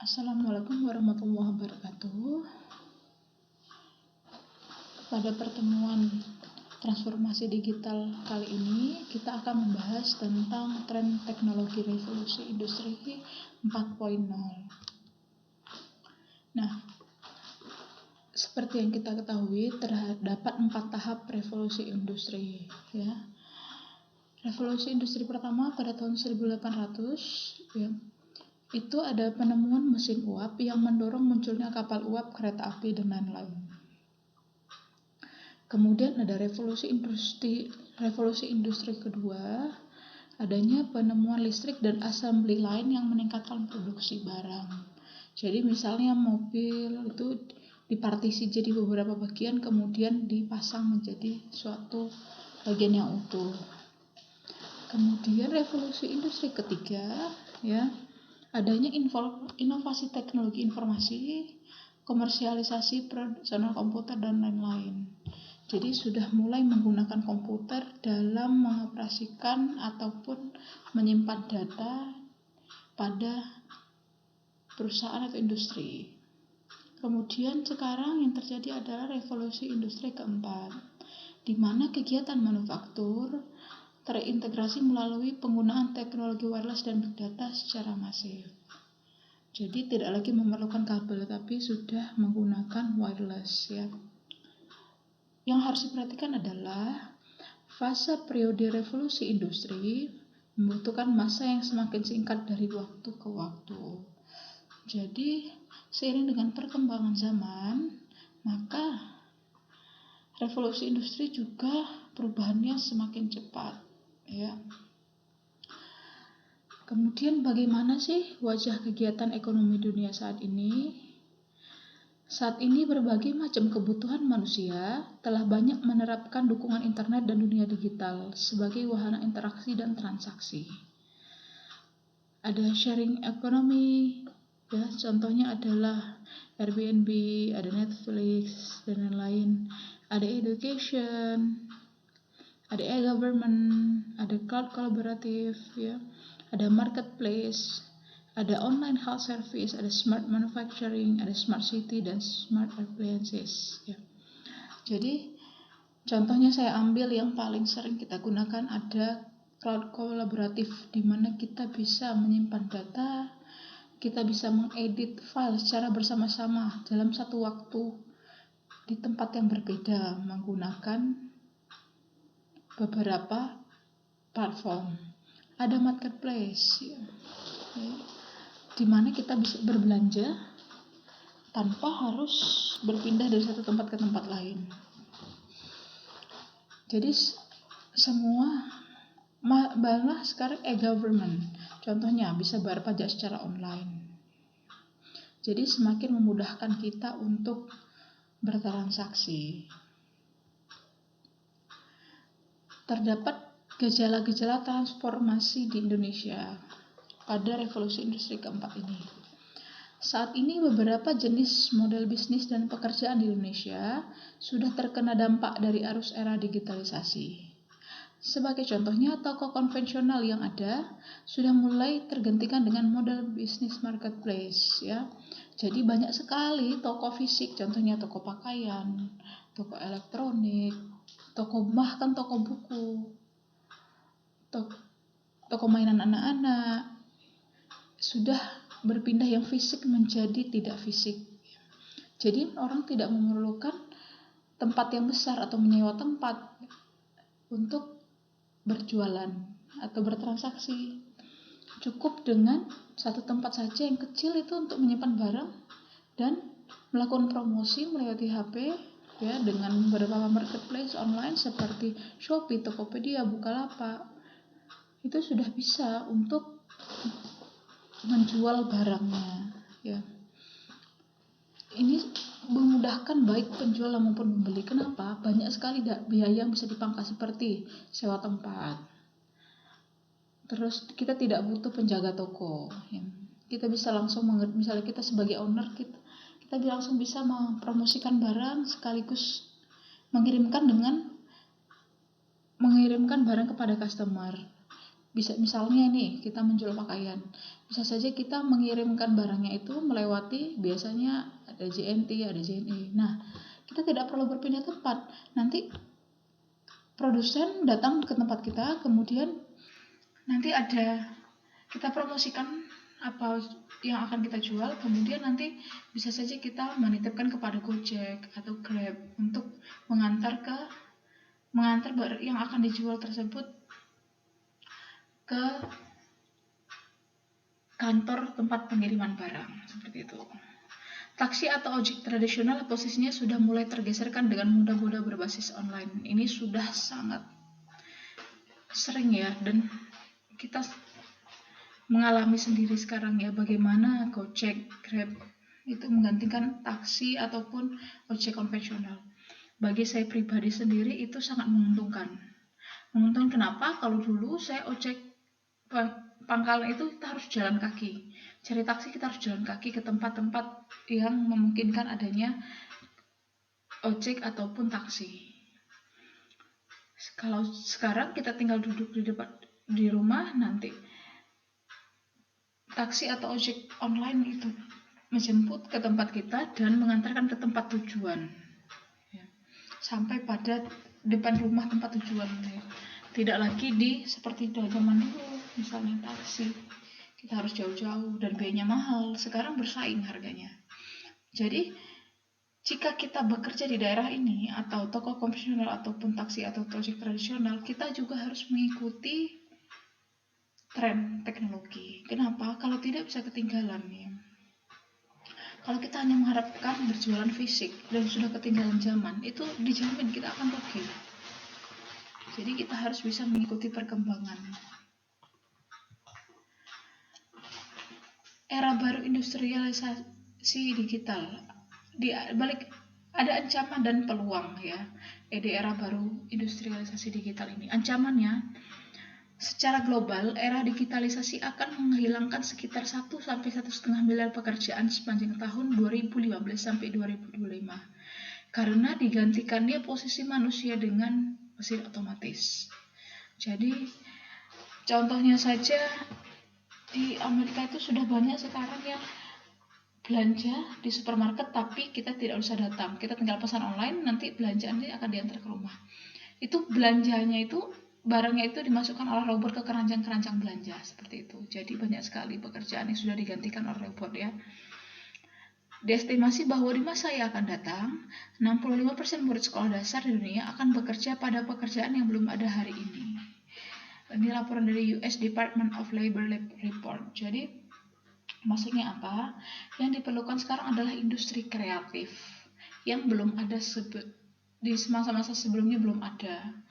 Assalamualaikum warahmatullahi wabarakatuh. Pada pertemuan transformasi digital kali ini, kita akan membahas tentang tren teknologi revolusi industri 4.0. Nah, seperti yang kita ketahui, terdapat 4 tahap revolusi industri. Ya. Revolusi industri pertama pada tahun 1800, itu ada penemuan mesin uap yang mendorong munculnya kapal uap, kereta api, dan lain-lain. Kemudian ada revolusi industri kedua, adanya penemuan listrik dan assembly line yang meningkatkan produksi barang. Jadi misalnya mobil itu dipartisi jadi beberapa bagian, kemudian dipasang menjadi suatu bagian yang utuh. Kemudian revolusi industri ketiga, adanya inovasi teknologi informasi, komersialisasi personal komputer, dan lain-lain. Jadi sudah mulai menggunakan komputer dalam mengoperasikan ataupun menyimpan data pada perusahaan atau industri. Kemudian sekarang yang terjadi adalah revolusi industri keempat, di mana kegiatan manufaktur terintegrasi melalui penggunaan teknologi wireless dan big data secara masif. Jadi tidak lagi memerlukan kabel, tapi sudah menggunakan wireless. Yang harus diperhatikan adalah fase periode revolusi industri membutuhkan masa yang semakin singkat dari waktu ke waktu. Jadi seiring dengan perkembangan zaman, maka revolusi industri juga perubahannya semakin cepat. Kemudian bagaimana sih wajah kegiatan ekonomi dunia saat ini? Saat ini berbagai macam kebutuhan manusia telah banyak menerapkan dukungan internet dan dunia digital sebagai wahana interaksi dan transaksi. Ada sharing ekonomi, contohnya adalah Airbnb, ada Netflix, dan lain-lain. Ada education, ada e-government, ada cloud kolaboratif, ada marketplace, ada online health service, ada smart manufacturing, ada smart city, dan smart appliances. Jadi contohnya saya ambil yang paling sering kita gunakan, ada cloud kolaboratif, di mana kita bisa menyimpan data, kita bisa mengedit file secara bersama-sama dalam satu waktu di tempat yang berbeda menggunakan beberapa platform. Ada marketplace, di mana kita bisa berbelanja tanpa harus berpindah dari satu tempat ke tempat lain. Jadi semua malah sekarang e-government, contohnya bisa bayar pajak secara online. Jadi semakin memudahkan kita untuk bertransaksi. Terdapat gejala-gejala transformasi di Indonesia pada revolusi industri keempat ini. Saat ini beberapa jenis model bisnis dan pekerjaan di Indonesia sudah terkena dampak dari arus era digitalisasi. Sebagai contohnya, toko konvensional yang ada sudah mulai tergantikan dengan model bisnis marketplace. Jadi banyak sekali toko fisik, contohnya toko pakaian, toko elektronik, bahkan toko buku, toko mainan anak-anak sudah berpindah yang fisik menjadi tidak fisik. Jadi orang tidak memerlukan tempat yang besar atau menyewa tempat untuk berjualan atau bertransaksi. Cukup dengan satu tempat saja yang kecil itu untuk menyimpan barang dan melakukan promosi melewati HP, dengan beberapa marketplace online seperti Shopee, Tokopedia, Bukalapak. Itu sudah bisa untuk menjual barangnya. Ini memudahkan baik penjual maupun pembeli. Kenapa? Banyak sekali biaya yang bisa dipangkas seperti sewa tempat. Terus kita tidak butuh penjaga toko. Kita bisa langsung misalnya kita sebagai owner, kita langsung bisa mempromosikan barang sekaligus mengirimkan barang kepada customer. bisa misalnya nih kita menjual pakaian, bisa saja kita mengirimkan barangnya itu melewati, biasanya ada JNT, ada JNE. Nah, kita tidak perlu berpindah tempat. Nanti produsen datang ke tempat kita, kemudian nanti kita promosikan apa yang akan kita jual, kemudian nanti bisa saja kita menitipkan kepada Gojek atau Grab untuk mengantar yang akan dijual tersebut ke kantor tempat pengiriman barang, seperti itu. Taksi atau ojek tradisional posisinya sudah mulai tergeserkan dengan moda-moda berbasis online. Ini sudah sangat sering ya, dan kita mengalami sendiri sekarang ya, bagaimana Gojek, Grab itu menggantikan taksi ataupun ojek konvensional. Bagi saya pribadi sendiri itu sangat menguntungkan. Menguntungkan kenapa? Kalau dulu saya ojek pangkalan itu kita harus jalan kaki, cari taksi kita harus jalan kaki ke tempat-tempat yang memungkinkan adanya ojek ataupun taksi. Kalau sekarang kita tinggal duduk di rumah, nanti taksi atau ojek online itu menjemput ke tempat kita dan mengantarkan ke tempat tujuan ya, sampai pada depan rumah tempat tujuan ya. Tidak lagi seperti zaman dulu, misalnya taksi kita harus jauh-jauh dan biayanya mahal, sekarang bersaing harganya. Jadi jika kita bekerja di daerah ini atau toko konvensional ataupun taksi atau ojek tradisional, kita juga harus mengikuti tren teknologi. Kenapa? Kalau tidak bisa ketinggalan ya. Kalau kita hanya mengharapkan berjualan fisik dan sudah ketinggalan zaman, itu dijamin kita akan rugi. Jadi kita harus bisa mengikuti perkembangan. Era baru industrialisasi digital. Di balik ada ancaman dan peluang ya. Di era baru industrialisasi digital ini, ancamannya secara global, era digitalisasi akan menghilangkan sekitar 1-1,5 miliar pekerjaan sepanjang tahun 2015 sampai 2025 karena digantikannya posisi manusia dengan mesin otomatis. Jadi contohnya saja di Amerika itu sudah banyak sekarang yang belanja di supermarket tapi kita tidak usah datang, kita tinggal pesan online, nanti belanjaannya akan diantar ke rumah. Itu belanjanya itu barangnya itu dimasukkan oleh robot ke keranjang-keranjang belanja, seperti itu. Jadi banyak sekali pekerjaan yang sudah digantikan oleh robot ya. Diestimasi bahwa di masa yang akan datang, 65% murid sekolah dasar di dunia akan bekerja pada pekerjaan yang belum ada hari ini. Ini laporan dari US Department of Labor Report. Jadi maksudnya apa? Yang diperlukan sekarang adalah industri kreatif yang belum ada di masa-masa sebelumnya belum ada.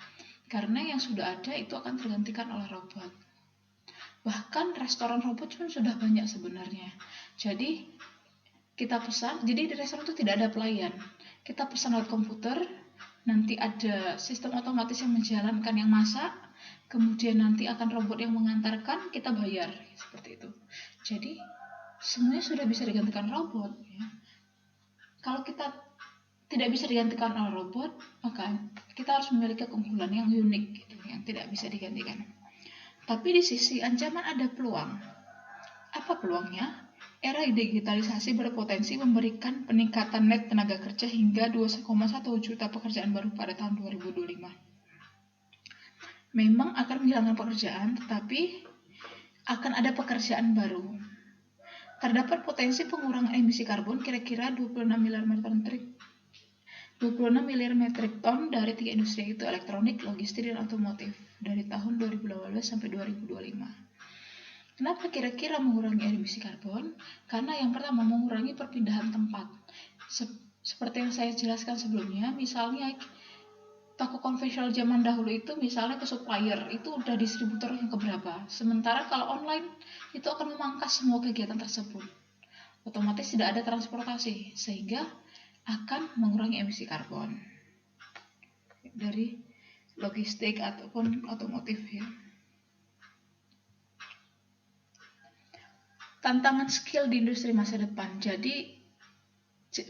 Karena yang sudah ada itu akan tergantikan oleh robot. Bahkan restoran robot pun sudah banyak sebenarnya. Jadi kita pesan, jadi di restoran itu tidak ada pelayan. Kita pesan lewat komputer, nanti ada sistem otomatis yang menjalankan yang masak, kemudian nanti akan robot yang mengantarkan, kita bayar, seperti itu. Jadi semuanya sudah bisa digantikan robot ya. Kalau kita tidak bisa digantikan oleh robot, maka kita harus memiliki keunggulan yang unik gitu, yang tidak bisa digantikan. Tapi di sisi ancaman ada peluang. Apa peluangnya? Era digitalisasi berpotensi memberikan peningkatan net tenaga kerja hingga 2,1 juta pekerjaan baru pada tahun 2025. Memang akan menghilangkan pekerjaan, tetapi akan ada pekerjaan baru. Terdapat potensi pengurangan emisi karbon kira-kira 26 miliar metrik ton dari 3 industri yaitu elektronik, logistik, dan otomotif dari tahun 2018 sampai 2025. Kenapa kira-kira mengurangi emisi karbon? Karena yang pertama mengurangi perpindahan tempat. Seperti yang saya jelaskan sebelumnya, misalnya toko konvensional zaman dahulu itu misalnya ke supplier itu udah distributor yang keberapa. Sementara kalau online itu akan memangkas semua kegiatan tersebut. Otomatis tidak ada transportasi sehingga akan mengurangi emisi karbon dari logistik ataupun otomotif ya. Tantangan skill di industri masa depan. Jadi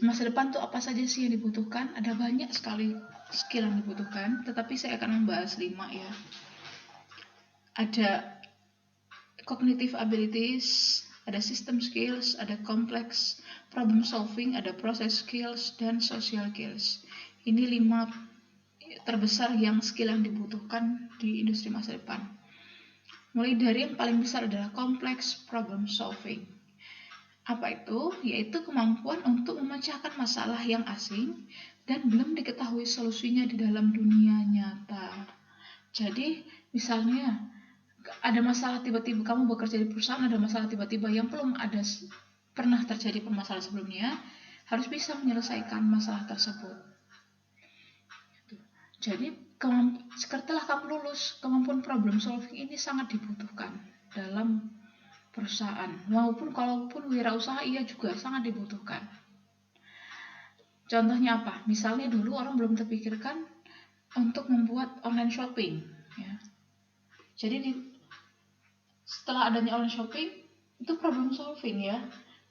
masa depan tuh apa saja sih yang dibutuhkan? Ada banyak sekali skill yang dibutuhkan, tetapi saya akan membahas 5 ya. Ada cognitive abilities, ada system skills, ada complex problem solving, ada process skills, dan social skills. Ini 5 terbesar yang skill yang dibutuhkan di industri masa depan. Mulai dari yang paling besar adalah complex problem solving. Apa itu? Yaitu kemampuan untuk memecahkan masalah yang asing dan belum diketahui solusinya di dalam dunia nyata. Jadi, misalnya ada masalah tiba-tiba kamu bekerja di perusahaan, ada masalah tiba-tiba yang belum ada pernah terjadi permasalahan sebelumnya, harus bisa menyelesaikan masalah tersebut. Jadi setelah kamu lulus, kemampuan problem solving ini sangat dibutuhkan dalam perusahaan. Kalaupun wirausaha ia juga sangat dibutuhkan. Contohnya apa? Misalnya dulu orang belum terpikirkan untuk membuat online shopping. Ya. Jadi setelah adanya online shopping, itu problem solving ya.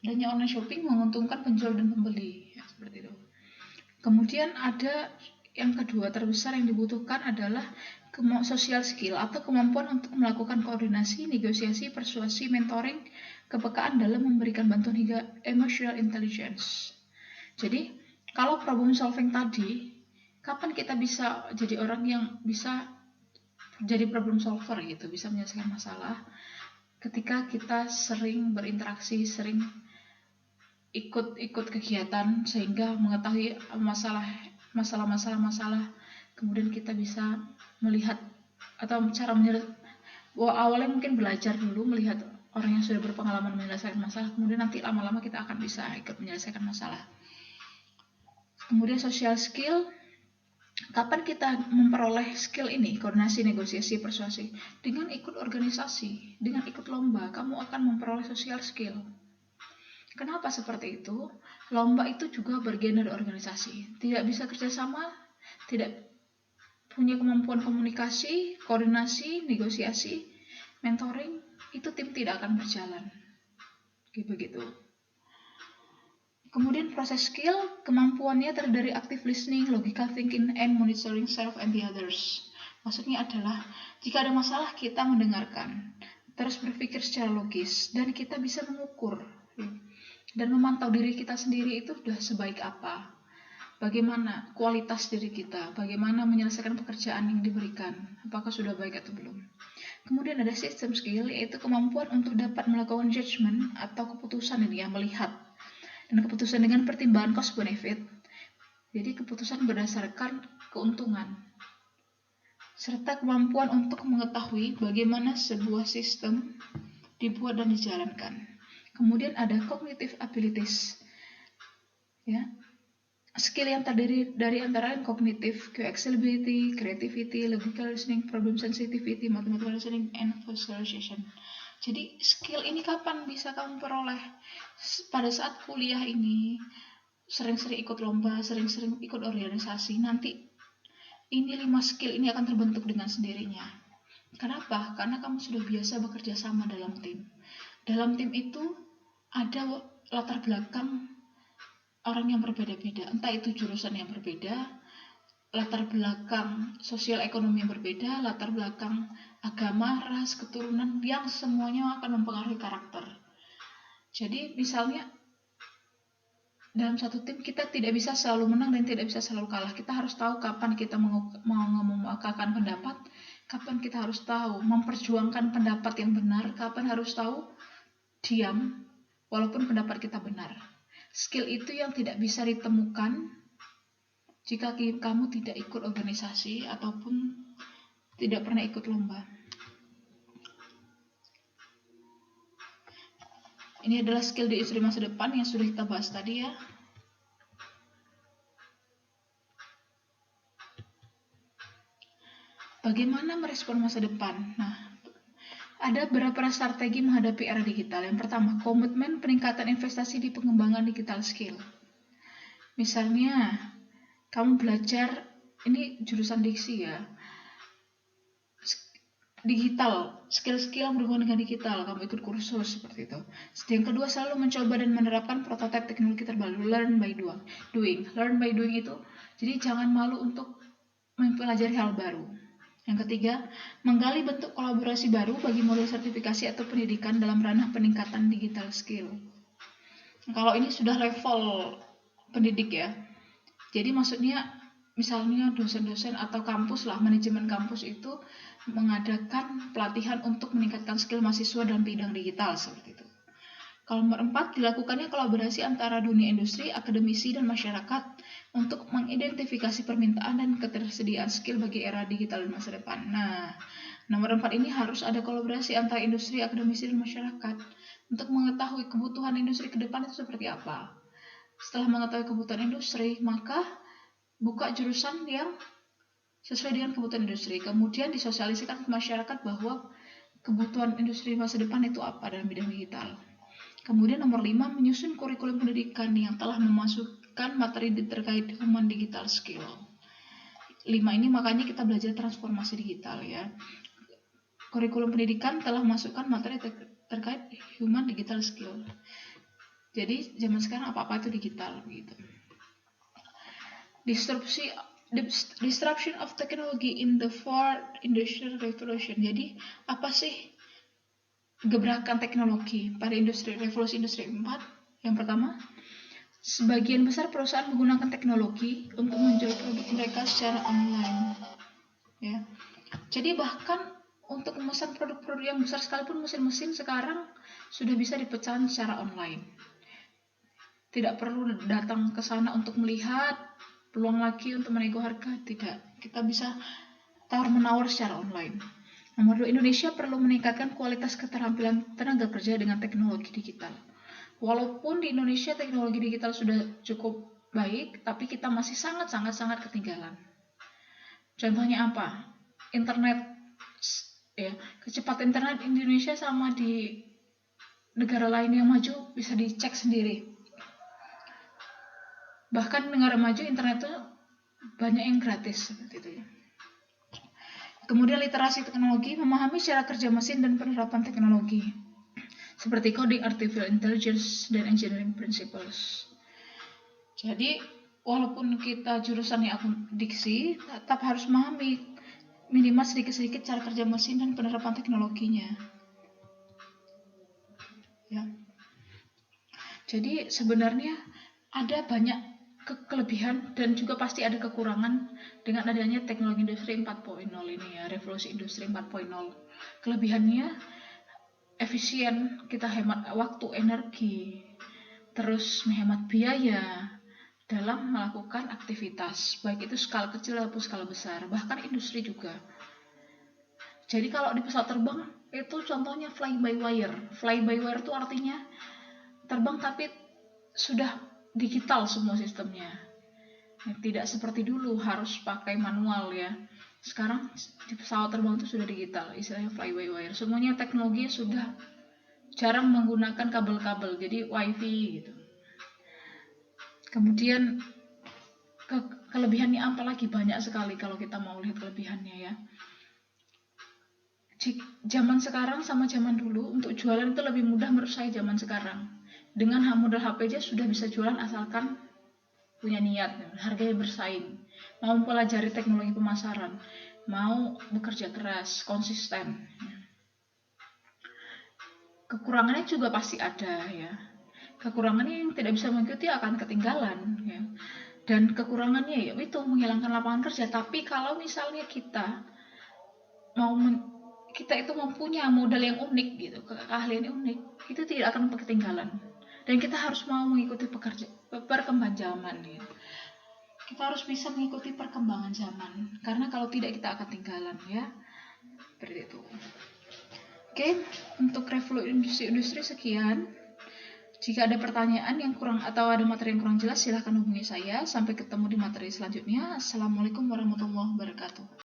Adanya online shopping menguntungkan penjual dan pembeli. Ya, seperti itu. Kemudian ada yang kedua terbesar yang dibutuhkan adalah social skill atau kemampuan untuk melakukan koordinasi, negosiasi, persuasi, mentoring, kepekaan dalam memberikan bantuan hingga emotional intelligence. Jadi, kalau problem solving tadi, kapan kita bisa jadi orang yang bisa jadi problem solver gitu, bisa menyelesaikan masalah? Ketika kita sering berinteraksi, sering ikut kegiatan sehingga mengetahui masalah, kemudian kita bisa melihat atau cara awalnya mungkin belajar dulu melihat orang yang sudah berpengalaman menyelesaikan masalah, kemudian nanti lama-lama kita akan bisa ikut menyelesaikan masalah. Kemudian social skill, kapan kita memperoleh skill ini, koordinasi, negosiasi, persuasi? Dengan ikut organisasi, dengan ikut lomba, kamu akan memperoleh social skill. Kenapa seperti itu? Lomba itu juga bagian dari organisasi. Tidak bisa kerjasama, tidak punya kemampuan komunikasi, koordinasi, negosiasi, mentoring, itu tim tidak akan berjalan. Begitu. Kemudian proses skill, kemampuannya terdiri dari active listening, logical thinking, and monitoring self and the others. Maksudnya adalah, jika ada masalah kita mendengarkan, terus berpikir secara logis, dan kita bisa mengukur dan memantau diri kita sendiri itu sudah sebaik apa, bagaimana kualitas diri kita, bagaimana menyelesaikan pekerjaan yang diberikan, apakah sudah baik atau belum. Kemudian ada system skill, yaitu kemampuan untuk dapat melakukan judgment atau keputusan ini ya, melihat dan keputusan dengan pertimbangan cost benefit. Jadi keputusan berdasarkan keuntungan, serta kemampuan untuk mengetahui bagaimana sebuah sistem dibuat dan dijalankan. Kemudian ada cognitive abilities, ya, skill yang terdiri dari antara lain cognitive, flexibility, creativity, logical reasoning, problem sensitivity, mathematical reasoning, and visualization. Jadi skill ini kapan bisa kamu peroleh? Pada saat kuliah ini, sering-sering ikut lomba, sering-sering ikut organisasi, nanti ini 5 skill ini akan terbentuk dengan sendirinya. Kenapa? Karena kamu sudah biasa bekerja sama dalam tim. Dalam tim itu ada latar belakang orang yang berbeda-beda, entah itu jurusan yang berbeda, latar belakang sosial ekonomi yang berbeda, latar belakang agama, ras, keturunan, yang semuanya akan mempengaruhi karakter. Jadi misalnya dalam satu tim kita tidak bisa selalu menang dan tidak bisa selalu kalah. Kita harus tahu kapan kita mengungkapkan pendapat, kapan kita harus tahu memperjuangkan pendapat yang benar, kapan harus tahu diam walaupun pendapat kita benar. Skill itu yang tidak bisa ditemukan jika kamu tidak ikut organisasi ataupun tidak pernah ikut lomba. Ini adalah skill di industri masa depan yang sudah kita bahas tadi ya. Bagaimana merespon masa depan? Nah, ada beberapa strategi menghadapi era digital. Yang pertama, komitmen peningkatan investasi di pengembangan digital skill. Misalnya, kamu belajar, ini jurusan diksi ya, digital, skill-skill yang berhubungan dengan digital, kamu ikut kursus seperti itu. Yang kedua, selalu mencoba dan menerapkan prototipe teknologi terbaru, learn by doing. Learn by doing itu, jadi jangan malu untuk mempelajari hal baru. Yang ketiga, menggali bentuk kolaborasi baru bagi model sertifikasi atau pendidikan dalam ranah peningkatan digital skill. Kalau ini sudah level pendidik ya. Jadi maksudnya misalnya dosen-dosen atau kampus lah, manajemen kampus itu mengadakan pelatihan untuk meningkatkan skill mahasiswa dalam bidang digital seperti itu. Kalau nomor 4, dilakukannya kolaborasi antara dunia industri, akademisi, dan masyarakat untuk mengidentifikasi permintaan dan ketersediaan skill bagi era digital di masa depan. Nah, nomor 4 ini harus ada kolaborasi antara industri, akademisi, dan masyarakat untuk mengetahui kebutuhan industri ke depan itu seperti apa. Setelah mengetahui kebutuhan industri, maka buka jurusan yang sesuai dengan kebutuhan industri. Kemudian disosialisasikan ke masyarakat bahwa kebutuhan industri masa depan itu apa dalam bidang digital. Kemudian nomor 5, menyusun kurikulum pendidikan yang telah memasukkan materi terkait human digital skill. 5 ini makanya kita belajar transformasi digital ya. Kurikulum pendidikan telah memasukkan materi terkait human digital skill. Jadi zaman sekarang apa-apa itu digital gitu. Disruption of technology in the fourth industrial revolution. Jadi apa sih gebrakan teknologi pada revolusi industri 4? Yang pertama, sebagian besar perusahaan menggunakan teknologi untuk menjual produk mereka secara online. Ya. Jadi bahkan untuk memesan produk-produk yang besar sekalipun, mesin-mesin sekarang sudah bisa dipesan secara online. Tidak perlu datang ke sana untuk melihat peluang lagi untuk menego harga, tidak. Kita bisa tawar-menawar secara online. Nomor 2, Indonesia perlu meningkatkan kualitas keterampilan tenaga kerja dengan teknologi digital. Walaupun di Indonesia teknologi digital sudah cukup baik, tapi kita masih sangat ketinggalan. Contohnya apa? Internet, ya, kecepatan internet Indonesia sama di negara lain yang maju bisa dicek sendiri. Bahkan negara maju internet itu banyak yang gratis seperti itu ya. Kemudian literasi teknologi, memahami cara kerja mesin dan penerapan teknologi seperti coding, artificial intelligence, dan engineering principles. Jadi walaupun kita jurusannya diksi, tetap harus memahami minimal sedikit-sedikit cara kerja mesin dan penerapan teknologinya. Ya. Jadi sebenarnya ada banyak kelebihan dan juga pasti ada kekurangan dengan adanya teknologi industri 4.0 ini ya, revolusi industri 4.0. Kelebihannya efisien, kita hemat waktu, energi, terus menghemat biaya dalam melakukan aktivitas, baik itu skala kecil ataupun skala besar, bahkan industri juga. Jadi kalau di pesawat terbang itu contohnya fly by wire. Fly by wire itu artinya terbang tapi sudah digital semua sistemnya. Tidak seperti dulu harus pakai manual ya. Sekarang di pesawat terbang itu sudah digital, istilahnya fly by wire. Semuanya teknologi sudah jarang menggunakan kabel-kabel, jadi wifi gitu. Kemudian kelebihannya apa lagi? Banyak sekali kalau kita mau lihat kelebihannya ya. Zaman sekarang sama zaman dulu untuk jualan itu lebih mudah menurut saya zaman sekarang. Dengan modal HP aja sudah bisa jualan asalkan punya niat, harganya bersaing, mau mempelajari teknologi pemasaran, mau bekerja keras, konsisten. Kekurangannya juga pasti ada ya. Kekurangannya yang tidak bisa mengikuti akan ketinggalan ya. Dan kekurangannya ya itu menghilangkan lapangan kerja. Tapi kalau misalnya kita itu mempunyai modal yang unik gitu, keahlian yang unik, itu tidak akan ketinggalan. Dan kita harus mau mengikuti perkembangan zaman ya. Kita harus bisa mengikuti perkembangan zaman, karena kalau tidak kita akan ketinggalan ya. Seperti itu. Oke, untuk revolusi industri sekian. Jika ada pertanyaan yang kurang atau ada materi yang kurang jelas, silahkan hubungi saya. Sampai ketemu di materi selanjutnya. Assalamualaikum warahmatullahi wabarakatuh.